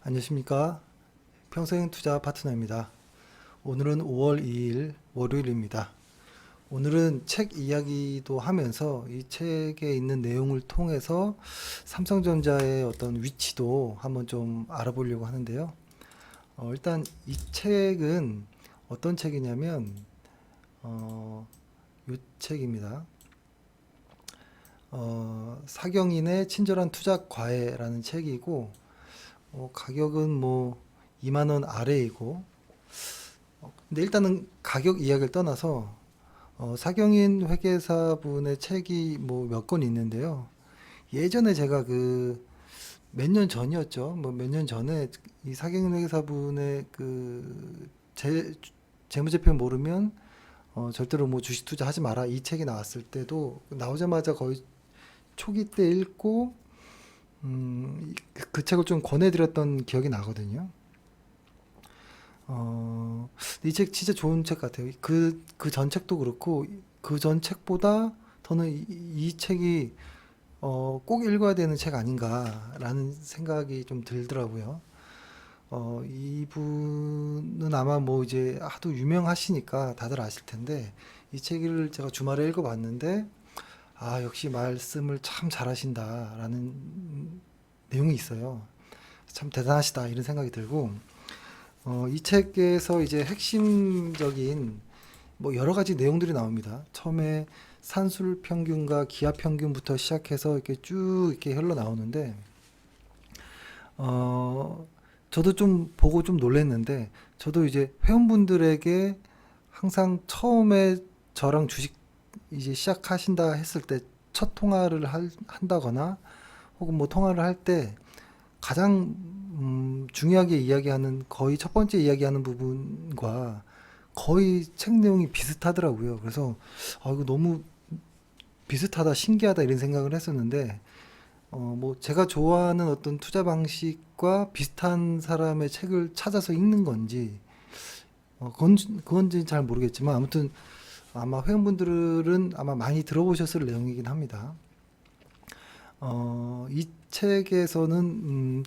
안녕하십니까. 평생투자 파트너입니다. 오늘은 5월 2일 월요일입니다. 오늘은 책 이야기도 하면서 이 책에 있는 내용을 통해서 삼성전자의 어떤 위치도 한번 좀 알아보려고 하는데요. 일단 이 책은 어떤 책이냐면 이 책입니다. 사경인의 친절한 투자 과외라는 책이고, 가격은 뭐 2만 원 아래이고, 근데 일단은 가격 이야기를 떠나서 사경인 회계사분의 책이 뭐 몇 권 있는데요. 예전에 제가 그 몇 년 전이었죠. 뭐 몇 년 전에 이 사경인 회계사분의 그 재무제표 모르면 절대로 뭐 주식 투자하지 마라 이 책이 나왔을 때도 나오자마자 거의 초기 때 읽고 그 책을 좀 권해드렸던 기억이 나거든요. 이 책 진짜 좋은 책 같아요. 그 전 책도 그렇고, 그 전 책보다 저는 이 책이, 꼭 읽어야 되는 책 아닌가라는 생각이 좀 들더라고요. 이분은 아마 뭐 이제 하도 유명하시니까 다들 아실 텐데, 이 책을 제가 주말에 읽어봤는데, 아, 역시 말씀을 참 잘하신다라는 내용이 있어요. 참 대단하시다, 이런 생각이 들고, 이 책에서 이제 핵심적인 뭐 여러 가지 내용들이 나옵니다. 처음에 산술 평균과 기압 평균부터 시작해서 이렇게 쭉 이렇게 흘러나오는데, 어, 저도 좀 보고 좀 놀랐는데, 저도 이제 회원분들에게 항상 처음에 저랑 주식 이제 시작하신다 했을 때 첫 통화를 한다거나 혹은 뭐 통화를 할 때 가장 중요하게 이야기하는 거의 첫 번째 이야기하는 부분과 거의 책 내용이 비슷하더라고요. 그래서 이거 너무 비슷하다, 신기하다 이런 생각을 했었는데 뭐 제가 좋아하는 어떤 투자 방식과 비슷한 사람의 책을 찾아서 읽는 건지 그건지 잘 모르겠지만 아무튼 아마 회원분들은 아마 많이 들어보셨을 내용이긴 합니다. 이 책에서는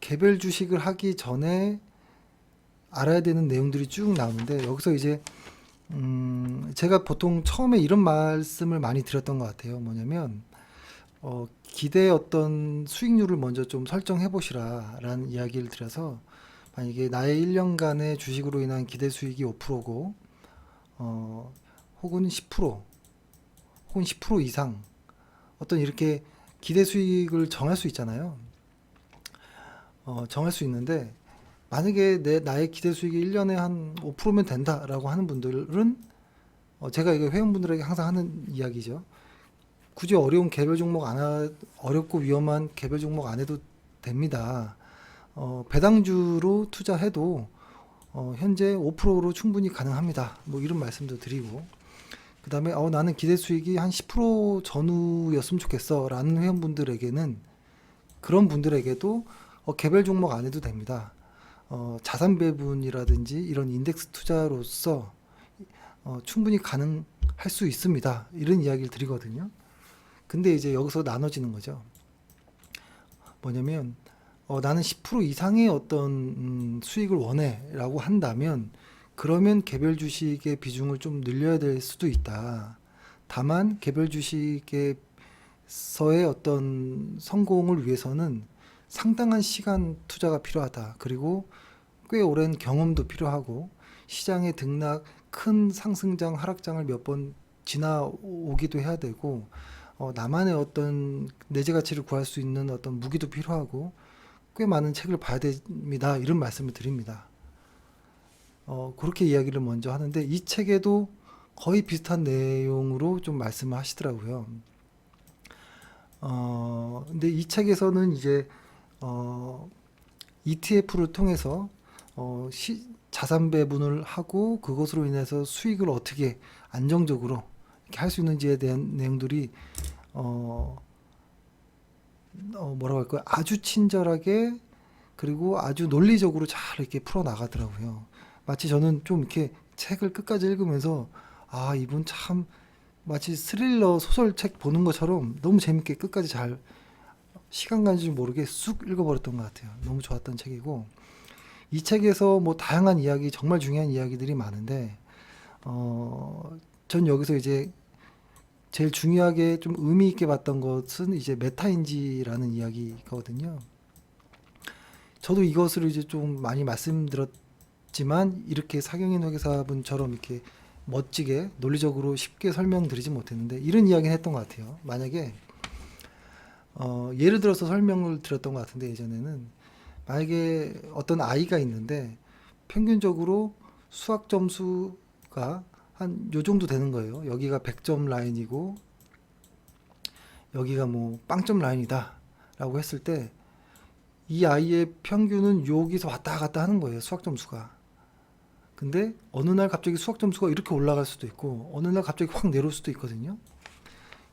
개별 주식을 하기 전에 알아야 되는 내용들이 쭉 나오는데 여기서 이제 제가 보통 처음에 이런 말씀을 많이 드렸던 것 같아요. 뭐냐면 기대 어떤 수익률을 먼저 좀 설정해 보시라라는 이야기를 드려서 만약에 나의 1년간의 주식으로 인한 기대 수익이 5%고 혹은 10% 혹은 10% 이상 어떤 이렇게 기대 수익을 정할 수 있잖아요. 정할 수 있는데 만약에 나의 기대 수익이 1년에 한 5%면 된다라고 하는 분들은 제가 이거 회원분들에게 항상 하는 이야기죠. 굳이 어려운 개별 종목 어렵고 위험한 개별 종목 안 해도 됩니다. 배당주로 투자해도 현재 5%로 충분히 가능합니다. 뭐 이런 말씀도 드리고 그 다음에 나는 기대 수익이 한 10% 전후였으면 좋겠어 라는 회원분들에게는 그런 분들에게도 개별 종목 안 해도 됩니다. 자산 배분이라든지 이런 인덱스 투자로서 충분히 가능할 수 있습니다. 이런 이야기를 드리거든요. 근데 이제 여기서 나눠지는 거죠. 뭐냐면 나는 10% 이상의 어떤 수익을 원해 라고 한다면 그러면 개별 주식의 비중을 좀 늘려야 될 수도 있다. 다만 개별 주식에서의 어떤 성공을 위해서는 상당한 시간 투자가 필요하다. 그리고 꽤 오랜 경험도 필요하고 시장의 큰 상승장 하락장을 몇 번 지나오기도 해야 되고 나만의 어떤 내재 가치를 구할 수 있는 어떤 무기도 필요하고 꽤 많은 책을 봐야 됩니다. 이런 말씀을 드립니다. 그렇게 이야기를 먼저 하는데 이 책에도 거의 비슷한 내용으로 좀 말씀을 하시더라고요. 근데 이 책에서는 이제 ETF를 통해서 자산 배분을 하고 그것으로 인해서 수익을 어떻게 안정적으로 이렇게 할 수 있는지에 대한 내용들이 뭐라고 할까요? 아주 친절하게 그리고 아주 논리적으로 잘 이렇게 풀어 나가더라고요. 마치 저는 좀 이렇게 책을 끝까지 읽으면서 이분 참 마치 스릴러 소설책 보는 것처럼 너무 재밌게 끝까지 잘 시간 가는 줄 모르게 쑥 읽어버렸던 것 같아요. 너무 좋았던 책이고 이 책에서 뭐 다양한 이야기, 정말 중요한 이야기들이 많은데 전 여기서 이제 제일 중요하게 좀 의미 있게 봤던 것은 이제 메타인지라는 이야기거든요. 저도 이것을 이제 좀 많이 말씀드렸지만 이렇게 사경인 회계사분처럼 이렇게 멋지게 논리적으로 쉽게 설명드리지 못했는데 이런 이야기는 했던 것 같아요. 만약에 예를 들어서 설명을 드렸던 것 같은데 예전에는 만약에 어떤 아이가 있는데 평균적으로 수학 점수가 한 요 정도 되는 거예요. 여기가 100점 라인이고 여기가 뭐 빵점 라인이다 라고 했을 때 이 아이의 평균은 여기서 왔다 갔다 하는 거예요. 수학 점수가. 근데 어느 날 갑자기 수학 점수가 이렇게 올라갈 수도 있고 어느 날 갑자기 확 내려올 수도 있거든요.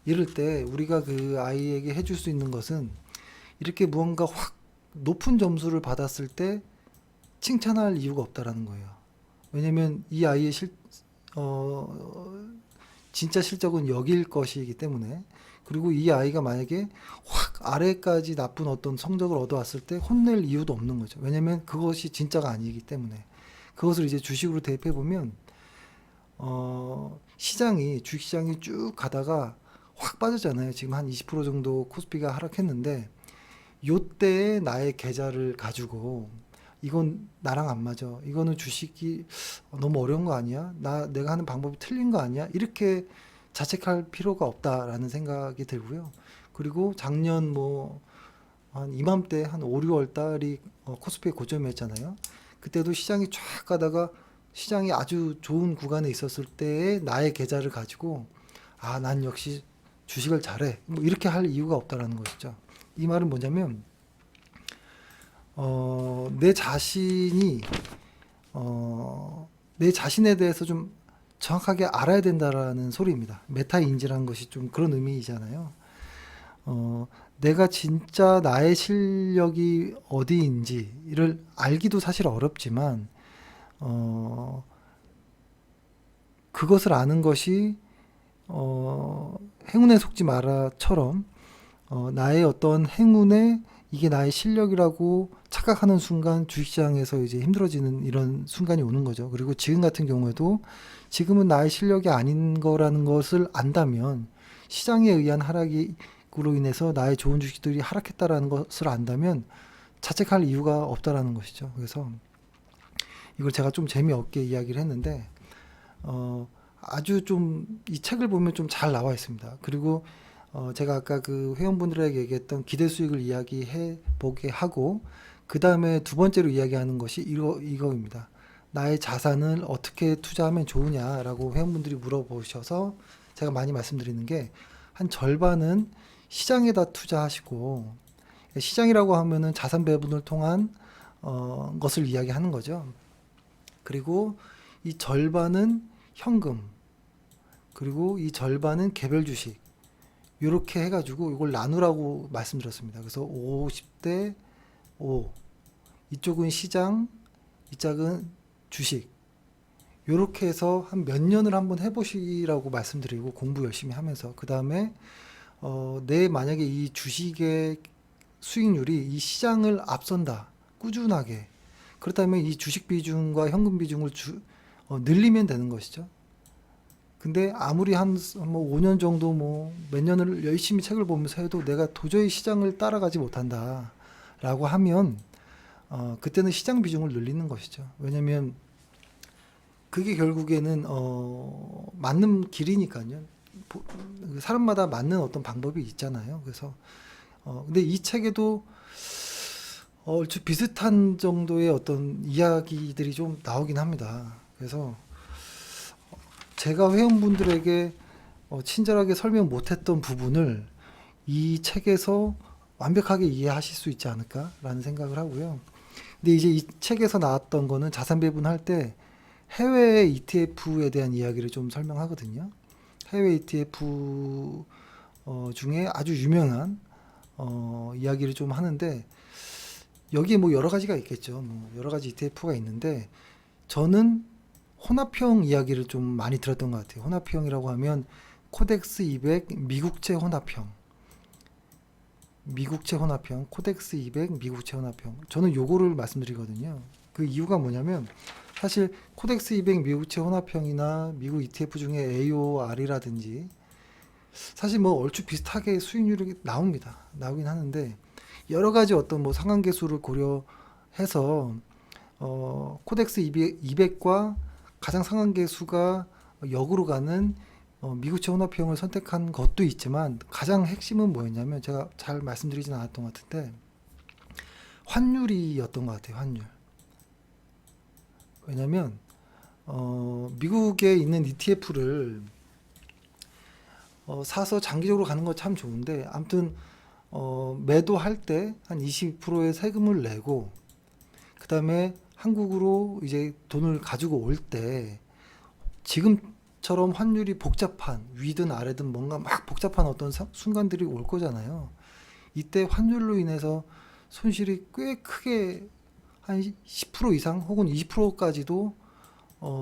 이럴 때 우리가 그 아이에게 해줄 수 있는 것은 이렇게 무언가 확 높은 점수를 받았을 때 칭찬할 이유가 없다라는 거예요. 왜냐면 이 아이의 진짜 실적은 여기일 것이기 때문에 그리고 이 아이가 만약에 확 아래까지 나쁜 어떤 성적을 얻어왔을 때 혼낼 이유도 없는 거죠. 왜냐면 그것이 진짜가 아니기 때문에 그것을 이제 주식으로 대입해 보면 주식시장이 쭉 가다가 확 빠졌잖아요. 지금 한 20% 정도 코스피가 하락했는데 요때에 나의 계좌를 가지고 이건 나랑 안 맞아. 이거는 주식이 너무 어려운 거 아니야? 내가 하는 방법이 틀린 거 아니야? 이렇게 자책할 필요가 없다라는 생각이 들고요. 그리고 작년 뭐 한 이맘때 한 5, 6월 달이 코스피의 고점이었잖아요. 그때도 시장이 쫙 가다가 시장이 아주 좋은 구간에 있었을 때에 나의 계좌를 가지고 난 역시 주식을 잘해. 뭐 이렇게 할 이유가 없다라는 것이죠. 이 말은 뭐냐면 내 자신이 내 자신에 대해서 좀 정확하게 알아야 된다라는 소리입니다. 메타인지라는 것이 좀 그런 의미이잖아요. 내가 진짜 나의 실력이 어디인지를 알기도 사실 어렵지만 그것을 아는 것이 행운에 속지 마라처럼 나의 어떤 행운에 이게 나의 실력이라고 착각하는 순간 주식시장에서 이제 힘들어지는 이런 순간이 오는 거죠. 그리고 지금 같은 경우에도 지금은 나의 실력이 아닌 거라는 것을 안다면 시장에 의한 하락으로 인해서 나의 좋은 주식들이 하락했다라는 것을 안다면 자책할 이유가 없다라는 것이죠. 그래서 이걸 제가 좀 재미없게 이야기를 했는데 아주 좀 이 책을 보면 좀 잘 나와 있습니다. 그리고 제가 아까 그 회원분들에게 얘기했던 기대 수익을 이야기해 보게 하고 그 다음에 두 번째로 이야기하는 것이 이거입니다. 나의 자산을 어떻게 투자하면 좋으냐라고 회원분들이 물어보셔서 제가 많이 말씀드리는 게 한 절반은 시장에다 투자하시고 시장이라고 하면은 자산 배분을 통한 것을 이야기하는 거죠. 그리고 이 절반은 현금 그리고 이 절반은 개별 주식 이렇게 해가지고 이걸 나누라고 말씀드렸습니다. 그래서 50대 5 이쪽은 시장 이쪽은 주식 이렇게 해서 한 몇 년을 한번 해보시라고 말씀드리고 공부 열심히 하면서 그 다음에 내 만약에 이 주식의 수익률이 이 시장을 앞선다 꾸준하게 그렇다면 이 주식 비중과 현금 비중을 늘리면 되는 것이죠. 근데 아무리 한 뭐 5년 정도 뭐 몇 년을 열심히 책을 보면서 해도 내가 도저히 시장을 따라가지 못한다 라고 하면 그때는 시장 비중을 늘리는 것이죠. 왜냐면 그게 결국에는 맞는 길이니까요. 사람마다 맞는 어떤 방법이 있잖아요. 그래서 근데 이 책에도 얼추 비슷한 정도의 어떤 이야기들이 좀 나오긴 합니다. 그래서 제가 회원분들에게 친절하게 설명 못했던 부분을 이 책에서 완벽하게 이해하실 수 있지 않을까라는 생각을 하고요. 근데 이제 이 책에서 나왔던 거는 자산 배분할 때 해외 ETF에 대한 이야기를 좀 설명하거든요. 해외 ETF 중에 아주 유명한 이야기를 좀 하는데 여기에 뭐 여러 가지가 있겠죠. 뭐 여러 가지 ETF가 있는데 저는 혼합형 이야기를 좀 많이 들었던 것 같아요. 혼합형이라고 하면 코덱스 200 미국채 혼합형. 미국채 혼합형, 코덱스 200 미국채 혼합형. 저는 요거를 말씀드리거든요. 그 이유가 뭐냐면 사실 코덱스 200 미국채 혼합형이나 미국 ETF 중에 AOR이라든지 사실 뭐 얼추 비슷하게 수익률이 나옵니다. 나오긴 하는데 여러 가지 어떤 뭐 상한계수를 고려해서 코덱스 200과 가장 상한계수가 역으로 가는 미국채 혼합형을 선택한 것도 있지만 가장 핵심은 뭐였냐면 제가 잘 말씀드리진 않았던 것 같은데 환율이었던 것 같아요. 환율. 왜냐면 미국에 있는 ETF를 사서 장기적으로 가는 거 참 좋은데 아무튼 매도할 때 한 20%의 세금을 내고 그 다음에 한국으로 이제 돈을 가지고 올 때 지금처럼 환율이 복잡한 위든 아래든 뭔가 막 복잡한 어떤 순간들이 올 거잖아요. 이때 환율로 인해서 손실이 꽤 크게 한 10% 이상 혹은 20%까지도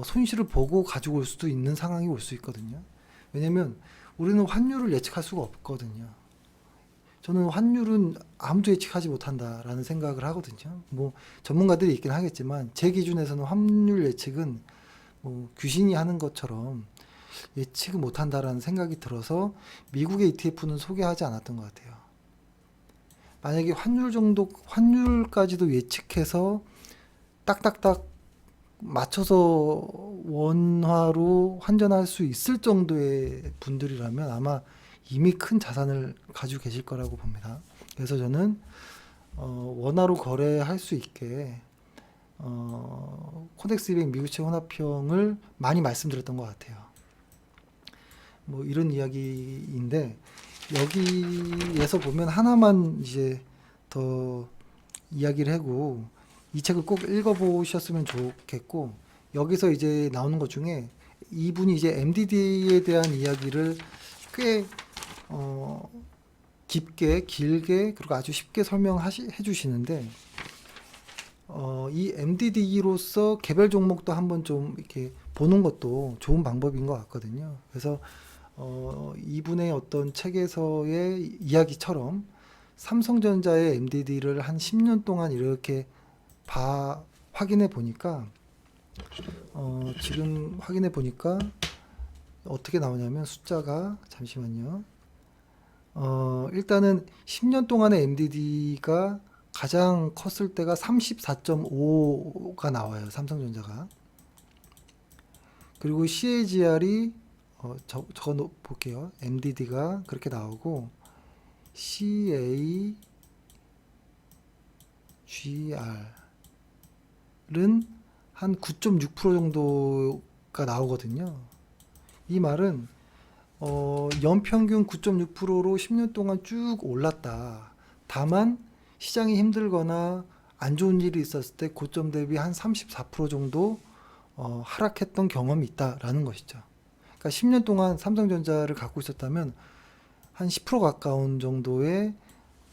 손실을 보고 가지고 올 수도 있는 상황이 올 수 있거든요. 왜냐면 우리는 환율을 예측할 수가 없거든요. 저는 환율은 아무도 예측하지 못한다라는 생각을 하거든요. 뭐 전문가들이 있긴 하겠지만 제 기준에서는 환율 예측은 뭐 귀신이 하는 것처럼 예측을 못한다라는 생각이 들어서 미국의 ETF는 소개하지 않았던 것 같아요. 만약에 환율까지도 예측해서 딱딱딱 맞춰서 원화로 환전할 수 있을 정도의 분들이라면 아마 이미 큰 자산을 가지고 계실 거라고 봅니다. 그래서 저는 원화로 거래할 수 있게 코덱스 200 미국채 혼합형을 많이 말씀드렸던 것 같아요. 뭐 이런 이야기인데 여기에서 보면 하나만 이제 더 이야기를 하고 이 책을 꼭 읽어보셨으면 좋겠고 여기서 이제 나오는 것 중에 이분이 이제 MDD에 대한 이야기를 꽤 깊게 길게 그리고 아주 쉽게 설명해 주시는데 이 MDD로서 개별 종목도 한번 좀 이렇게 보는 것도 좋은 방법인 것 같거든요. 그래서 이분의 어떤 책에서의 이야기처럼 삼성전자의 MDD를 한 10년 동안 이렇게 확인해 보니까 지금 확인해 보니까 어떻게 나오냐면 숫자가 잠시만요. 일단은 10년 동안의 MDD가 가장 컸을 때가 34.5가 나와요. 삼성전자가. 그리고 CAGR이 적어 볼게요. MDD가 그렇게 나오고 CAGR은 한 9.6% 정도가 나오거든요. 이 말은 연평균 9.6%로 10년 동안 쭉 올랐다. 다만 시장이 힘들거나 안 좋은 일이 있었을 때 고점 대비 한 34% 정도 하락했던 경험이 있다라는 것이죠. 그러니까 10년 동안 삼성전자를 갖고 있었다면 한 10% 가까운 정도의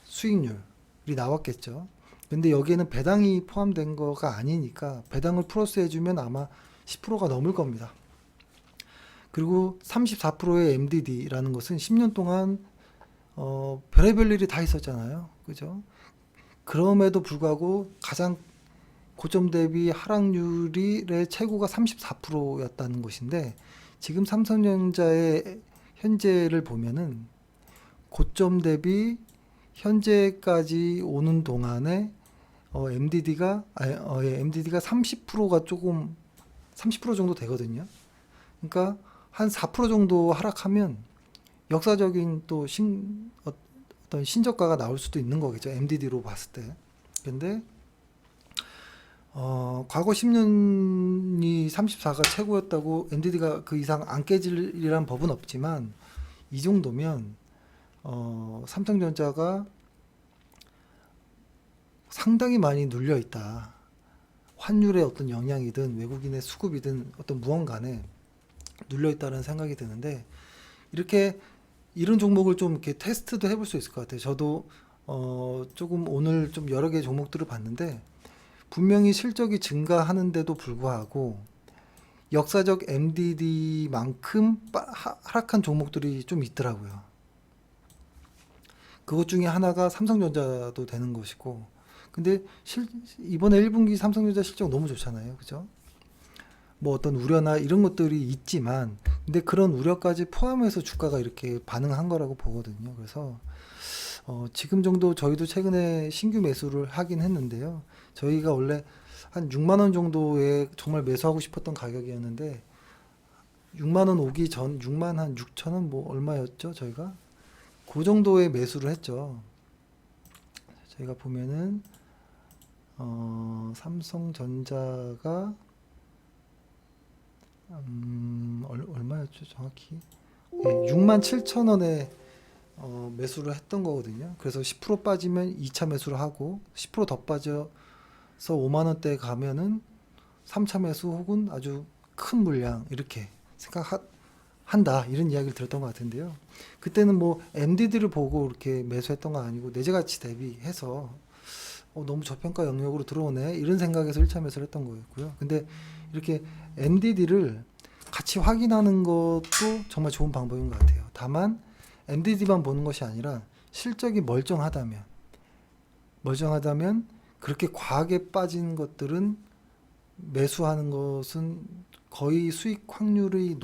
수익률이 나왔겠죠. 근데 여기에는 배당이 포함된 거가 아니니까 배당을 플러스 해주면 아마 10%가 넘을 겁니다. 그리고 34%의 MDD라는 것은 10년 동안 별의별 일이 다 있었잖아요. 그죠? 그럼에도 불구하고 가장 고점 대비 하락률의 최고가 34%였다는 것인데 지금 삼성전자의 현재를 보면은 고점 대비 현재까지 오는 동안에 MDD가 30%가 조금 30% 정도 되거든요. 그러니까 한 4% 정도 하락하면 역사적인 또 어떤 신저가가 나올 수도 있는 거겠죠. MDD로 봤을 때. 근데 과거 10년이 34가 최고였다고 MDD가 그 이상 안 깨질이란 법은 없지만 이 정도면 삼성전자가 상당히 많이 눌려 있다. 환율의 어떤 영향이든 외국인의 수급이든 어떤 무언간에 눌려 있다는 생각이 드는데 이렇게 이런 종목을 좀 이렇게 테스트도 해볼 수 있을 것 같아요. 저도 조금 오늘 좀 여러 개 종목들을 봤는데 분명히 실적이 증가하는데도 불구하고 역사적 MDD만큼 하락한 종목들이 좀 있더라고요. 그것 중에 하나가 삼성전자도 되는 것이고, 근데 이번에 1분기 삼성전자 실적 너무 좋잖아요. 그죠? 뭐 어떤 우려나 이런 것들이 있지만, 근데 그런 우려까지 포함해서 주가가 이렇게 반응한 거라고 보거든요. 그래서 지금 정도 저희도 최근에 신규 매수를 하긴 했는데요. 저희가 원래 한 6만 원 정도에 정말 매수하고 싶었던 가격이었는데 6만 원 오기 전 6만 한 6천 원 뭐 얼마였죠? 저희가 그 정도에 매수를 했죠. 저희가 보면은 삼성전자가 얼마였죠? 정확히 6만 7천 원에 매수를 했던 거거든요. 그래서 10% 빠지면 2차 매수를 하고 10%더 빠져서 5만 원대 가면은 3차 매수 혹은 아주 큰 물량 이렇게 생각한다 이런 이야기를 들었던 것 같은데요. 그때는 뭐 MDD를 보고 이렇게 매수했던 거 아니고 내재가치 대비해서 너무 저평가 영역으로 들어오네 이런 생각에서 1차 매수를 했던 거였고요. 근데 이렇게 MDD를 같이 확인하는 것도 정말 좋은 방법인 것 같아요. 다만 MDD만 보는 것이 아니라 실적이 멀쩡하다면 그렇게 과하게 빠진 것들은 매수하는 것은 거의 수익 확률이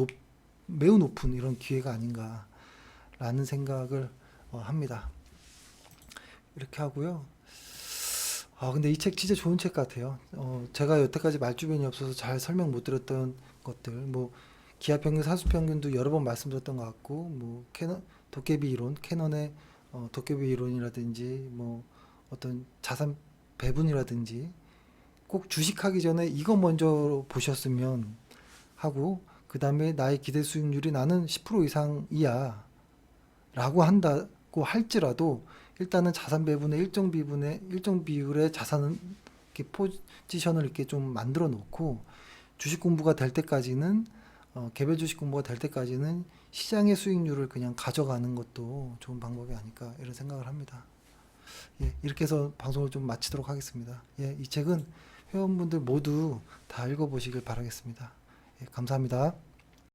매우 높은 이런 기회가 아닌가라는 생각을 합니다. 이렇게 하고요. 근데 이 책 진짜 좋은 책 같아요. 제가 여태까지 말주변이 없어서 잘 설명 못 드렸던 것들, 뭐 기하평균, 사수평균도 여러 번 말씀드렸던 것 같고, 뭐 도깨비 이론, 캐넌의 도깨비 이론이라든지, 뭐 어떤 자산 배분이라든지, 꼭 주식하기 전에 이거 먼저 보셨으면 하고, 그 다음에 나의 기대 수익률이 나는 10% 이상이야 라고 한다고 할지라도 일단은 자산 배분의 일정 비율의 자산은 이렇게 포지션을 이렇게 좀 만들어 놓고 주식 공부가 될 때까지는 개별 주식 공부가 될 때까지는 시장의 수익률을 그냥 가져가는 것도 좋은 방법이 아닐까 이런 생각을 합니다. 예, 이렇게 해서 방송을 좀 마치도록 하겠습니다. 예, 이 책은 회원분들 모두 다 읽어보시길 바라겠습니다. 예, 감사합니다.